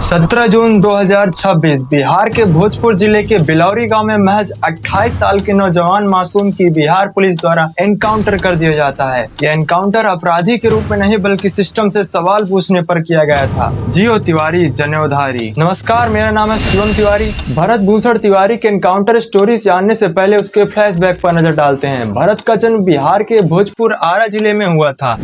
17 जून 2026 बिहार के भोजपुर जिले के बिलौरी गांव में महज 28 साल के नौजवान मासूम की बिहार पुलिस द्वारा एनकाउंटर कर दिया जाता है। यह एनकाउंटर अपराधी के रूप में नहीं बल्कि सिस्टम से सवाल पूछने पर किया गया था। जियो तिवारी जनेऊधारी। नमस्कार, मेरा नाम है शिवम तिवारी। भरत भूषण तिवारी के एनकाउंटर स्टोरी जानने से पहले उसके फ्लैशबैक पर नजर डालते हैं। भरत का जन्म बिहार के भोजपुर आरा जिले में हुआ था।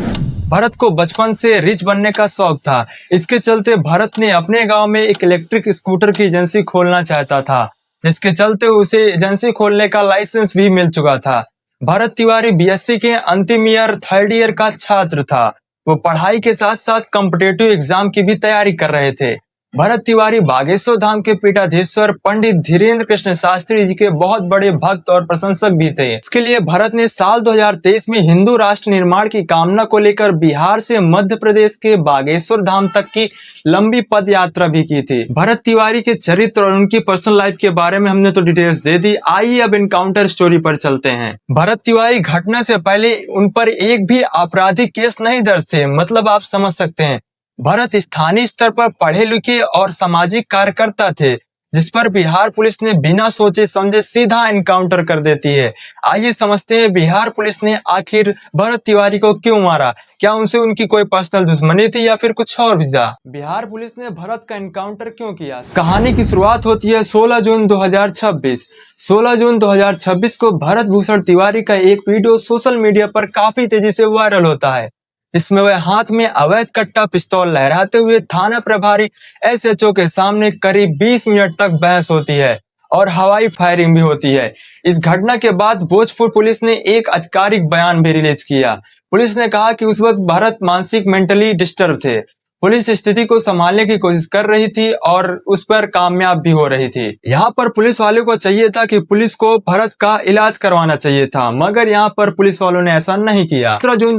भरत को बचपन से रिच बनने का शौक था। इसके चलते भरत ने अपने गांव में एक इलेक्ट्रिक स्कूटर की एजेंसी खोलना चाहता था, जिसके चलते उसे एजेंसी खोलने का लाइसेंस भी मिल चुका था। भरत तिवारी बीएससी के अंतिम ईयर 3rd ईयर का छात्र था। वो पढ़ाई के साथ साथ कॉम्पिटिटिव एग्जाम की भी तैयारी कर रहे थे। भरत तिवारी बागेश्वर धाम के पीठाधीश्वर पंडित धीरेन्द्र कृष्ण शास्त्री जी के बहुत बड़े भक्त और प्रशंसक भी थे। इसके लिए भरत ने साल 2023 में हिंदू राष्ट्र निर्माण की कामना को लेकर बिहार से मध्य प्रदेश के बागेश्वर धाम तक की लंबी पद यात्रा भी की थी। भरत तिवारी के चरित्र और उनकी पर्सनल लाइफ के बारे में हमने तो डिटेल्स दे दी। आइए अब एनकाउंटर स्टोरी पर चलते हैं। भरत तिवारी घटना से पहले उन पर एक भी आपराधिक केस नहीं दर्ज थे। मतलब आप समझ सकते हैं, भरत स्थानीय स्तर पर पढ़े लिखे और सामाजिक कार्यकर्ता थे, जिस पर बिहार पुलिस ने बिना सोचे समझे सीधा एनकाउंटर कर देती है। आइए समझते हैं बिहार पुलिस ने आखिर भरत तिवारी को क्यों मारा। क्या उनसे उनकी कोई पर्सनल दुश्मनी थी या फिर कुछ और भी था? बिहार पुलिस ने भरत का एनकाउंटर क्यों किया? कहानी की शुरुआत होती है 16 जून 2026। 16 जून 2026 को भरत भूषण तिवारी का एक वीडियो सोशल मीडिया पर काफी तेजी से वायरल होता है, जिसमें वह हाथ में अवैध कट्टा पिस्तौल लहराते हुए थाना प्रभारी एसएचओ के सामने करीब 20 मिनट तक बहस होती है और हवाई फायरिंग भी होती है। इस घटना के बाद भोजपुर पुलिस ने एक आधिकारिक बयान भी रिलीज किया। पुलिस ने कहा कि उस वक्त भरत मानसिक मेंटली डिस्टर्ब थे। पुलिस स्थिति को संभालने की कोशिश कर रही थी और उस पर कामयाब भी हो रही थी। यहाँ पर पुलिस वालों को चाहिए था कि पुलिस को भरत का इलाज करवाना चाहिए था, मगर यहाँ पर पुलिस वालों ने ऐसा नहीं किया। 17 जून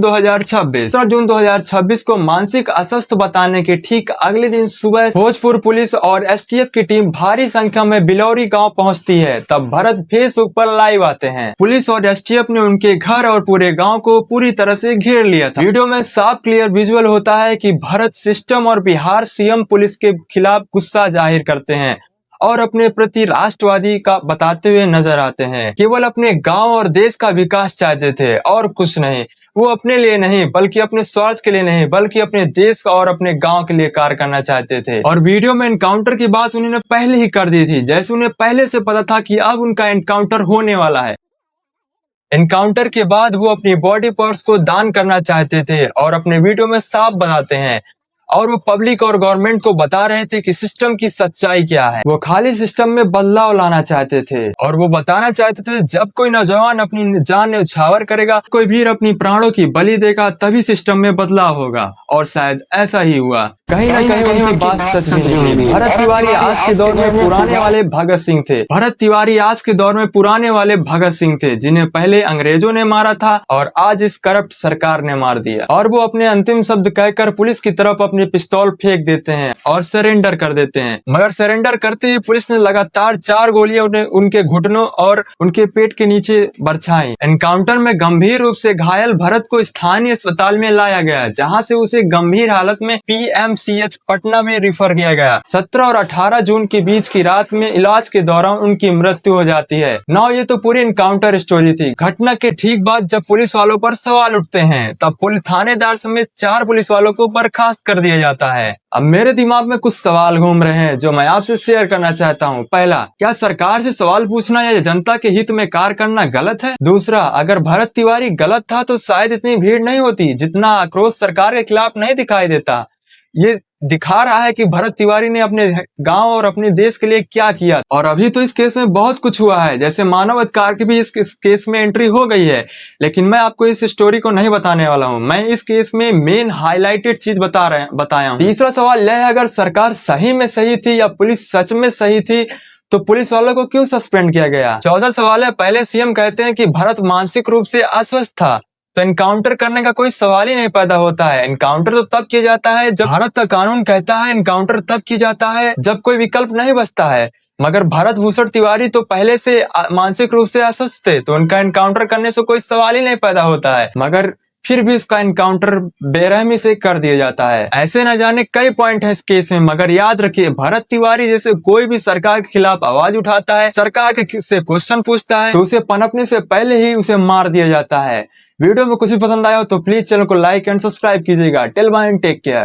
2026 को मानसिक अस्वस्थ बताने के ठीक अगले दिन सुबह भोजपुर पुलिस और एसटीएफ की टीम भारी संख्या में बिलौरी गाँव पहुँचती है। तब भरत फेसबुक पर लाइव आते हैं। पुलिस और एसटीएफ ने उनके घर और पूरे गाँव को पूरी तरह से घेर लिया था। वीडियो में साफ क्लियर विजुअल होता है कि भरत सिस्टम और बिहार सीएम पुलिस के खिलाफ गुस्सा जाहिर करते हैं और अपने प्रति राष्ट्रवादी का बताते हुए नजर आते हैं। केवल अपने गांव और देश का विकास चाहते थे और कुछ नहीं। वो अपने लिए नहीं बल्कि अपने स्वार्थ के लिए नहीं बल्कि अपने देश और अपने गांव के लिए कार्य करना चाहते थे। और वीडियो में एनकाउंटर की बात उन्होंने पहले ही कर दी थी, जैसे उन्हें पहले से पता था कि अब उनका एनकाउंटर होने वाला है। एनकाउंटर के बाद वो अपनी बॉडी पार्ट्स को दान करना चाहते थे और अपने वीडियो में साफ बताते हैं, और वो पब्लिक और गवर्नमेंट को बता रहे थे कि सिस्टम की सच्चाई क्या है। वो खाली सिस्टम में बदलाव लाना चाहते थे और वो बताना चाहते थे जब कोई नौजवान अपनी जान न्यौछावर करेगा, कोई वीर अपनी प्राणों की बलि देगा, तभी सिस्टम में बदलाव होगा। और शायद ऐसा ही हुआ। कहीं ना कहीं उनकी बात सच भी निकली। भरत तिवारी आज के दौर में पुराने वाले भगत सिंह थे। भरत तिवारी आज के दौर में पुराने वाले भगत सिंह थे, जिन्हें पहले अंग्रेजों ने मारा था और आज इस करप्ट सरकार ने मार दिया। और वो अपने अंतिम शब्द कहकर पुलिस की तरफ अपने पिस्तौल फेंक देते हैं और सरेंडर कर देते हैं। मगर सरेंडर करते ही पुलिस ने लगातार 4 गोलियां उनके घुटनों और उनके पेट के नीचे बरछाई। एनकाउंटर में गंभीर रूप से घायल भरत को स्थानीय अस्पताल में लाया गया, जहां से उसे गंभीर हालत में पीएमसीएच पटना में रिफर किया गया। 17 और 18 जून के बीच की रात में इलाज के दौरान उनकी मृत्यु हो जाती है। ये तो पूरी एनकाउंटर स्टोरी थी। घटना के ठीक बाद जब पुलिस वालों पर सवाल उठते हैं, तब पुलिस थानेदार समेत 4 पुलिस वालों को बर्खास्त कर दिया जाता है। अब मेरे दिमाग में कुछ सवाल घूम रहे हैं जो मैं आपसे शेयर करना चाहता हूँ। पहला, क्या सरकार से सवाल पूछना या जनता के हित में कार्य करना गलत है? दूसरा, अगर भरत तिवारी गलत था तो शायद इतनी भीड़ नहीं होती, जितना आक्रोश सरकार के खिलाफ नहीं दिखाई देता। ये दिखा रहा है कि भरत तिवारी ने अपने गांव और अपने देश के लिए क्या किया। और अभी तो इस केस में बहुत कुछ हुआ है, जैसे मानव अधिकार की भी इस केस में एंट्री हो गई है, लेकिन मैं आपको इस स्टोरी को नहीं बताने वाला हूं। मैं इस केस में मेन हाईलाइटेड चीज बताया हूं। तीसरा सवाल यह है, अगर सरकार सही में सही थी या पुलिस सच में सही थी तो पुलिस वालों को क्यों सस्पेंड किया गया? चौथा सवाल है, पहले सीएम कहते हैं कि भरत मानसिक रूप से अस्वस्थ था, तो एनकाउंटर करने का कोई सवाल ही नहीं पैदा होता है। एनकाउंटर तो तब किया जाता है जब भारत का कानून कहता है। एनकाउंटर तब किया जाता है जब कोई विकल्प नहीं बचता है। मगर भरत भूषण तिवारी तो पहले से मानसिक रूप से अस्वस्थ थे, तो उनका एनकाउंटर करने से कोई सवाल ही नहीं पैदा होता है। मगर फिर भी उसका एनकाउंटर बेरहमी से कर दिया जाता है। ऐसे न जाने कई पॉइंट है इस केस में, मगर याद रखिए भरत तिवारी जैसे कोई भी सरकार के खिलाफ आवाज उठाता है, सरकार के से क्वेश्चन पूछता है, तो उसे पनपने से पहले ही उसे मार दिया जाता है। वीडियो में कुछ भी पसंद आया हो तो प्लीज चैनल को लाइक एंड सब्सक्राइब कीजिएगा। Till bye and take care.